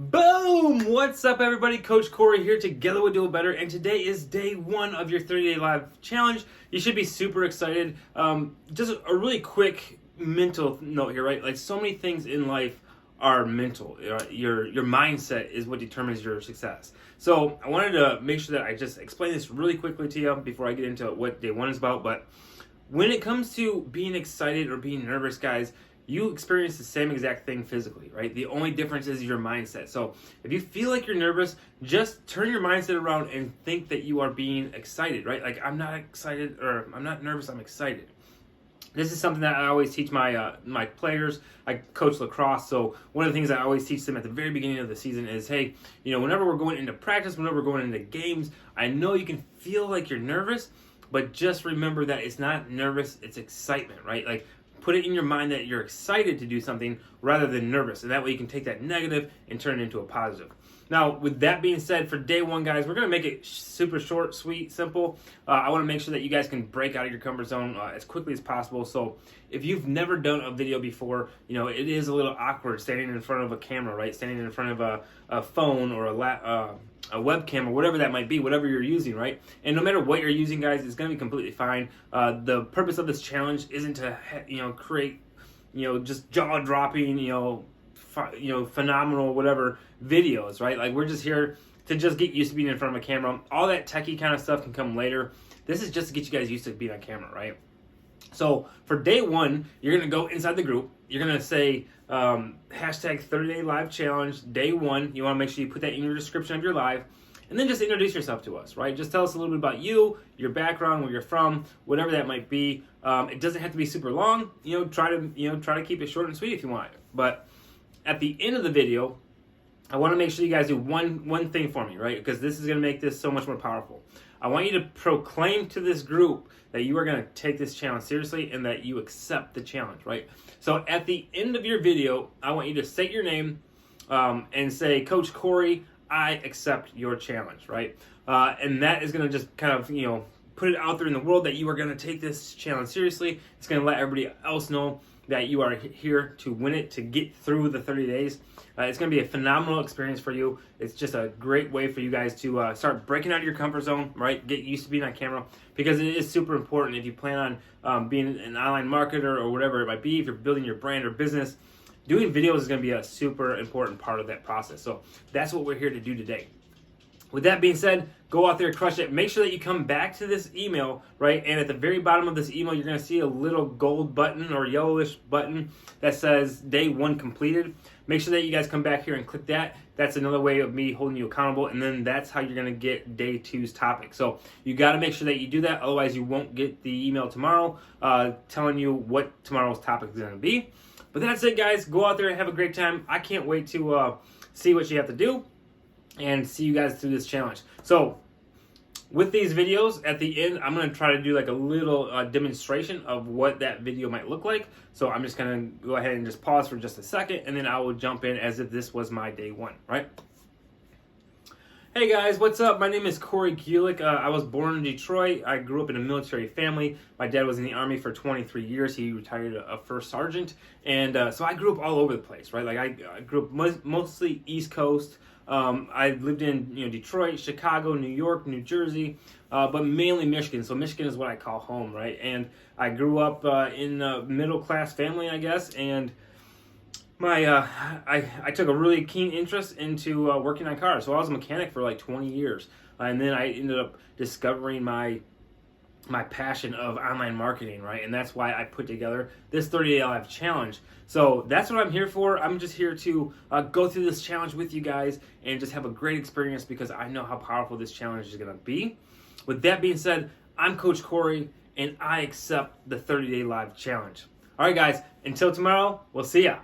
Boom! What's up, everybody? Coach Corey here. Together we'll do it better. And today is day one of your 30-day live challenge. You should be super excited. Just a really quick mental note here, right? Like, so many things in life are mental. Your mindset is what determines your success. So I wanted to make sure that I just explain this really quickly to you before I get into what day one is about. But when it comes to being excited or being nervous, guys, you experience the same exact thing physically, right? The only difference is your mindset. So if you feel like you're nervous, just turn your mindset around and think that you are being excited, right? Like, I'm not excited, or I'm not nervous, I'm excited. This is something that I always teach my my players. I coach lacrosse, so one of the things I always teach them at the very beginning of the season is, hey, whenever we're going into practice, whenever we're going into games, I know you can feel like you're nervous, but just remember that it's not nervous, it's excitement, right? Like, put it in your mind that you're excited to do something rather than nervous, and that way you can take that negative and turn it into a positive. Now, with that being said, for day one, guys, we're going to make it super short, sweet, simple. I want to make sure that you guys can break out of your comfort zone as quickly as possible. So if you've never done a video before, it is a little awkward standing in front of a camera, right? Standing in front of a phone or a webcam or whatever that might be, whatever you're using, right? And no matter what you're using, guys, it's going to be completely fine. The purpose of this challenge isn't to, create, just jaw-dropping, phenomenal whatever videos, right? Like, we're just here to just get used to being in front of a camera. All that techie kind of stuff can come later. This is just to get you guys used to being on camera, right? So for day one, you're going to go inside the group. You're going to say hashtag 30-day live challenge, day one. You want to make sure you put that in your description of your live. And then just introduce yourself to us, right? Just tell us a little bit about you, your background, where you're from, whatever that might be. It doesn't have to be super long. Try to keep it short and sweet if you want. But at the end of the video, I want to make sure you guys do one thing for me, right? Because this is going to make this so much more powerful. I want you to proclaim to this group that you are going to take this challenge seriously and that you accept the challenge, right? So at the end of your video, I want you to state your name and say, Coach Corey, I accept your challenge, right? And that is going to just kind of, put it out there in the world that you are going to take this challenge seriously. It's going to let everybody else know that you are here to win it, to get through the 30 days. It's going to be a phenomenal experience for you. It's just a great way for you guys to start breaking out of your comfort zone, right? Get used to being on camera, because it is super important if you plan on being an online marketer or whatever it might be. If you're building your brand or business, doing videos is going to be a super important part of that process. So that's what we're here to do today. With that being said, go out there, crush it. Make sure that you come back to this email, right? And at the very bottom of this email, you're going to see a little gold button or yellowish button that says day one completed. Make sure that you guys come back here and click that. That's another way of me holding you accountable. And then that's how you're going to get day two's topic. So you got to make sure that you do that. Otherwise, you won't get the email tomorrow telling you what tomorrow's topic is going to be. But that's it, guys. Go out there and have a great time. I can't wait to see what you have to do and see you guys through this challenge. So with these videos, at the end, I'm going to try to do like a little demonstration of what that video might look like. So I'm just going to go ahead and just pause for just a second, and then I will jump in as if this was my day one, right? Hey guys, what's up? My name is Corey Gulick. I was born in Detroit. I grew up in a military family. My dad was in the Army for 23 years. He retired a first sergeant. And so I grew up all over the place, right? Like, I grew up mostly East Coast. I lived in Detroit, Chicago, New York, New Jersey, but mainly Michigan. So Michigan is what I call home, right? And I grew up in a middle-class family, I guess, and I took a really keen interest into working on cars. So I was a mechanic for like 20 years. And then I ended up discovering my passion of online marketing, right? And that's why I put together this 30-day live challenge. So that's what I'm here for. I'm just here to go through this challenge with you guys and just have a great experience, because I know how powerful this challenge is going to be. With that being said, I'm Coach Corey, and I accept the 30-day live challenge. All right, guys, until tomorrow, we'll see ya.